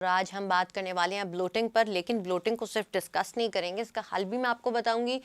आज हम बात करने वाले हैं ब्लोटिंग पर, लेकिन ब्लोटिंग को सिर्फ डिस्कस नहीं करेंगे, इसका हल भी मैं आपको बताऊंगी।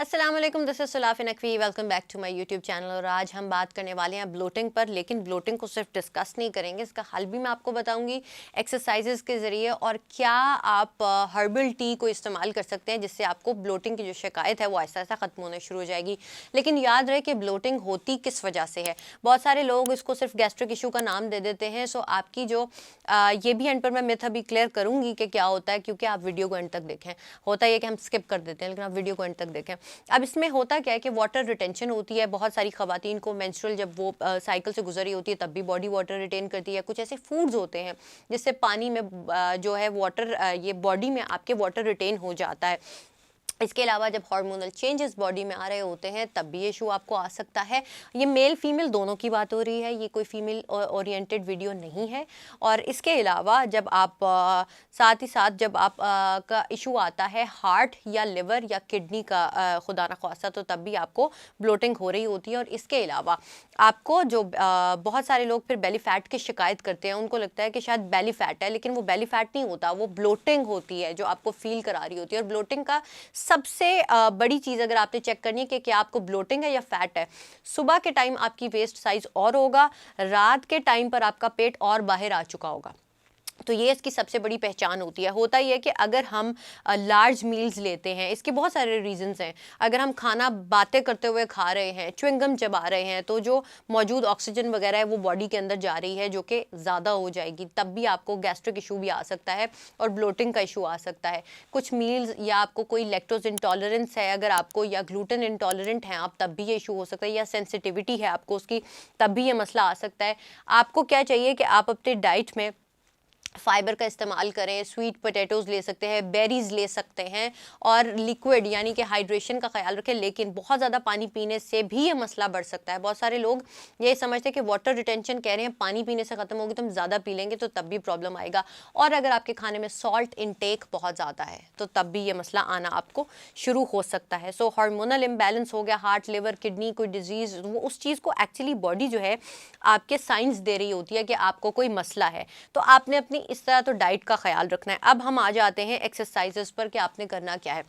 अस्सलाम वालेकुम, this is Sulafin Naqvi, welcome back to my YouTube channel. और आज हम बात करने वाले हैं ब्लोटिंग पर, लेकिन ब्लोटिंग को सिर्फ डिस्कस नहीं करेंगे, इसका हल भी मैं आपको बताऊंगी एक्सरसाइजेस के ज़रिए। और क्या आप हर्बल टी को इस्तेमाल कर सकते हैं जिससे आपको ब्लोटिंग की जो शिकायत है वो ऐसा ऐसा ख़त्म होना शुरू हो जाएगी। लेकिन याद रहे कि ब्लोटिंग होती किस वजह से है। बहुत सारे लोग इसको सिर्फ गैस्ट्रिक इशू का नाम दे देते हैं। सो आपकी जो ये भी एंड पर मैं मिथ अभी क्लियर करूँगी कि क्या होता है, क्योंकि आप वीडियो को एंड तक देखें। होता है कि हम स्किप कर देते हैं, लेकिन आप वीडियो को एंड तक देखें। अब इसमें होता क्या है कि वाटर रिटेंशन होती है। बहुत सारी खवातीन को मेंस्ट्रुअल जब वो साइकिल से गुजरी होती है तब भी बॉडी वाटर रिटेन करती है। कुछ ऐसे फूड्स होते हैं जिससे पानी में जो है वाटर ये बॉडी में आपके वाटर रिटेन हो जाता है। इसके अलावा जब हार्मोनल चेंजेस बॉडी में आ रहे होते हैं तब भी इशू आपको आ सकता है। ये मेल फीमेल दोनों की बात हो रही है, ये कोई फीमेल ओरिएंटेड वीडियो नहीं है। और इसके अलावा जब आप साथ ही साथ जब आप का इशू आता है हार्ट या लिवर या किडनी का, खुदा ना ख्वास्ता, तो तब भी आपको ब्लोटिंग हो रही होती है। और इसके अलावा आपको जो बहुत सारे लोग फिर बेली फैट की शिकायत करते हैं, उनको लगता है कि शायद बेली फैट है, लेकिन वो बेली फैट नहीं होता, वो ब्लोटिंग होती है जो आपको फील करा रही होती है। और ब्लोटिंग का सबसे बड़ी चीज़ अगर आपने चेक करनी है कि क्या आपको ब्लोटिंग है या फैट है, सुबह के टाइम आपकी वेस्ट साइज और होगा, रात के टाइम पर आपका पेट और बाहर आ चुका होगा। तो ये इसकी सबसे बड़ी पहचान होती है। होता ही है कि अगर हम लार्ज मील्स लेते हैं, इसके बहुत सारे रीजंस हैं। अगर हम खाना बातें करते हुए खा रहे हैं, च्युइंगम चबा रहे हैं, तो जो मौजूद ऑक्सीजन वगैरह है वो बॉडी के अंदर जा रही है, जो कि ज़्यादा हो जाएगी, तब भी आपको गैस्ट्रिक इशू भी आ सकता है और ब्लोटिंग का इशू आ सकता है। कुछ मील्स या आपको कोई लैक्टोज इंटॉलरेंस है अगर आपको, या ग्लूटेन इंटॉलरेंट हैं आप, तब भी ये इशू हो सकता है। या सेंसिटिविटी है आपको उसकी, तब भी ये मसला आ सकता है। आपको क्या चाहिए कि आप अपने डाइट में फाइबर का इस्तेमाल करें, स्वीट पोटैटोज़ ले सकते हैं, बेरीज ले सकते हैं, और लिक्विड यानी कि हाइड्रेशन का ख्याल रखें। लेकिन बहुत ज़्यादा पानी पीने से भी ये मसला बढ़ सकता है। बहुत सारे लोग ये समझते हैं कि वाटर रिटेंशन कह रहे हैं, पानी पीने से ख़त्म होगी, तो हम ज़्यादा पी लेंगे तो तब भी प्रॉब्लम आएगा। और अगर आपके खाने में सॉल्ट इनटेक बहुत ज़्यादा है तो तब भी ये मसला आना आपको शुरू हो सकता है। सो हार्मोनल इम्बैलेंस हो गया, हार्ट लिवर किडनी कोई डिजीज़, वो उस चीज़ को एक्चुअली बॉडी जो है आपके साइंस दे रही होती है कि आपको कोई मसला है। तो आपने अपनी इस तरह तो डाइट का ख्याल रखना है। अब हम आ जाते हैं एक्सरसाइजेस पर कि आपने करना क्या है।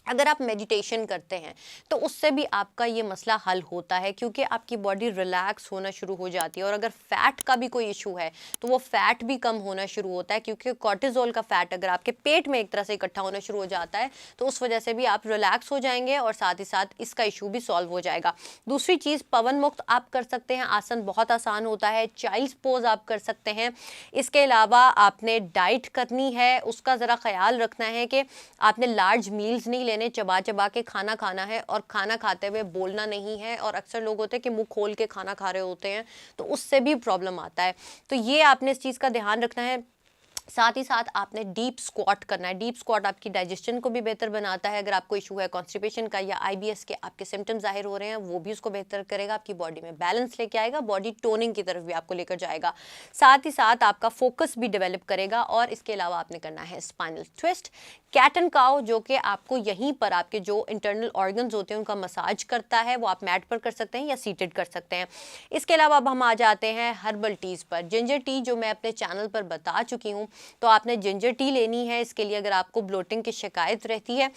अगर आप मेडिटेशन करते हैं तो उससे भी आपका ये मसला हल होता है, क्योंकि आपकी बॉडी रिलैक्स होना शुरू हो जाती है। और अगर फैट का भी कोई इशू है तो वो फैट भी कम होना शुरू होता है, क्योंकि कॉर्टिजोल का फैट अगर आपके पेट में एक तरह से इकट्ठा होना शुरू हो जाता है तो उस वजह से भी आप रिलैक्स हो जाएंगे और साथ ही साथ इसका इशू भी सॉल्व हो जाएगा। दूसरी चीज़, पवन मुक्त आप कर सकते हैं, आसन बहुत आसान होता है। चाइल्ड्स पोज आप कर सकते हैं। इसके अलावा आपने डाइट करनी है, उसका ज़रा ख्याल रखना है कि आपने लार्ज मील्स नहीं लेने, चबा चबा के खाना खाना है, और खाना खाते हुए बोलना नहीं है। और अक्सर लोग होते हैं कि मुंह खोल के खाना खा रहे होते हैं, तो उससे भी प्रॉब्लम आता है। तो ये आपने इस चीज़ का ध्यान रखना है। साथ ही साथ आपने डीप स्क्वाट करना है। डीप स्क्वाट आपकी डाइजेशन को भी बेहतर बनाता है। अगर आपको इशू है कॉन्स्टिपेशन का या आईबीएस के आपके सिम्टम्स जाहिर हो रहे हैं, वो भी उसको बेहतर करेगा, आपकी बॉडी में बैलेंस लेके आएगा, बॉडी टोनिंग की तरफ भी आपको लेकर जाएगा। साथ ही साथ आपका फोकस भी डेवलप करेगा। और इसके अलावा आपने करना है spinal twist, cat and cow, जो कि आपको यहीं पर आपके जो इंटरनल ऑर्गन्स होते हैं उनका मसाज करता है। वो आप मैट पर कर सकते हैं या सीटेड कर सकते हैं। इसके अलावा अब हम आ जाते हैं हर्बल टीज़ पर। जिंजर टी जो मैं अपने चैनल पर बता चुकी हूँ, तो आपने जिंजर टी लेनी है। इसके लिए अगर आपको ब्लोटिंग की शिकायत रहती है,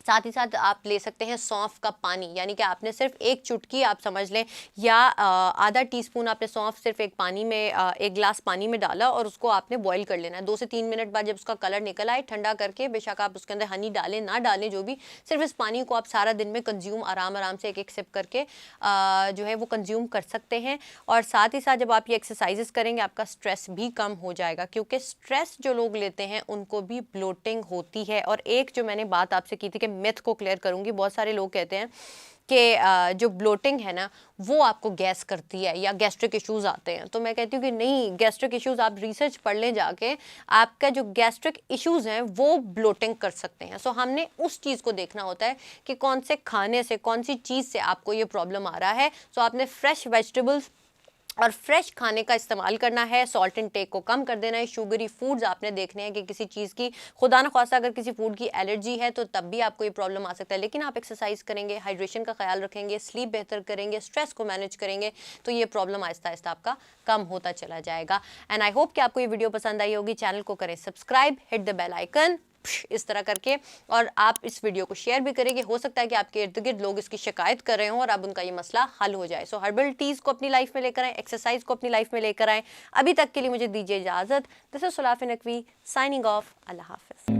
साथ ही साथ आप ले सकते हैं सौंफ का पानी, यानी कि आपने सिर्फ एक चुटकी आप समझ लें या आधा टीस्पून आपने सौंफ सिर्फ एक पानी में एक गिलास पानी में डाला और उसको आपने बॉईल कर लेना है। 2 से 3 मिनट बाद जब उसका कलर निकल आए, ठंडा करके, बेशक आप उसके अंदर हनी डालें ना डालें जो भी, सिर्फ इस पानी को आप सारा दिन में कंज्यूम आराम आराम से एक एक सिप करके जो है वो कंज्यूम कर सकते हैं। और साथ ही साथ जब आप ये एक्सरसाइजेस करेंगे आपका स्ट्रेस भी कम हो जाएगा, क्योंकि स्ट्रेस जो लोग लेते हैं उनको भी ब्लोटिंग होती है। और एक जो मैंने बात आपसे की थी कि मिथ को क्लियर करूंगी, बहुत सारे लोग कहते हैं कि जो ब्लोटिंग है ना वो आपको गैस करती है या गैस्ट्रिक इश्यूज आते हैं। तो मैं कहती हूँ कि नहीं, गैस्ट्रिक इश्यूज आप रिसर्च पढ़ लें जाके, आपका जो गैस्ट्रिक इश्यूज हैं वो ब्लोटिंग कर सकते हैं। सो हमने उस चीज़ को देखना होता है कि कौन से खाने से, कौन सी चीज़ से आपको ये प्रॉब्लम आ रहा है। सो आपने फ्रेश वेजिटेबल्स और फ्रेश खाने का इस्तेमाल करना है, सॉल्ट इनटेक को कम कर देना है, शुगरी फूड्स आपने देखने हैं कि किसी चीज़ की खुदा न खासा अगर किसी फूड की एलर्जी है तो तब भी आपको ये प्रॉब्लम आ सकता है, लेकिन आप एक्सरसाइज करेंगे, हाइड्रेशन का ख्याल रखेंगे, स्लीप बेहतर करेंगे, स्ट्रेस को मैनेज करेंगे तो ये प्रॉब्लम आहिस्ता आहिस्ता आपका कम होता चला जाएगा। एंड आई होप कि आपको ये वीडियो पसंद आई होगी। चैनल को करें subscribe, hit the bell icon इस तरह करके, और आप इस वीडियो को शेयर भी करेंगे। हो सकता है कि आपके इर्द गिर्द लोग इसकी शिकायत कर रहे हों और अब उनका ये मसला हल हो जाए। सो हर्बल टीज को अपनी लाइफ में लेकर आए, एक्सरसाइज को अपनी लाइफ में लेकर आए। अभी तक के लिए मुझे दीजिए इजाजत। This is Sulafin Naqvi signing off. अल्लाह हाफिज।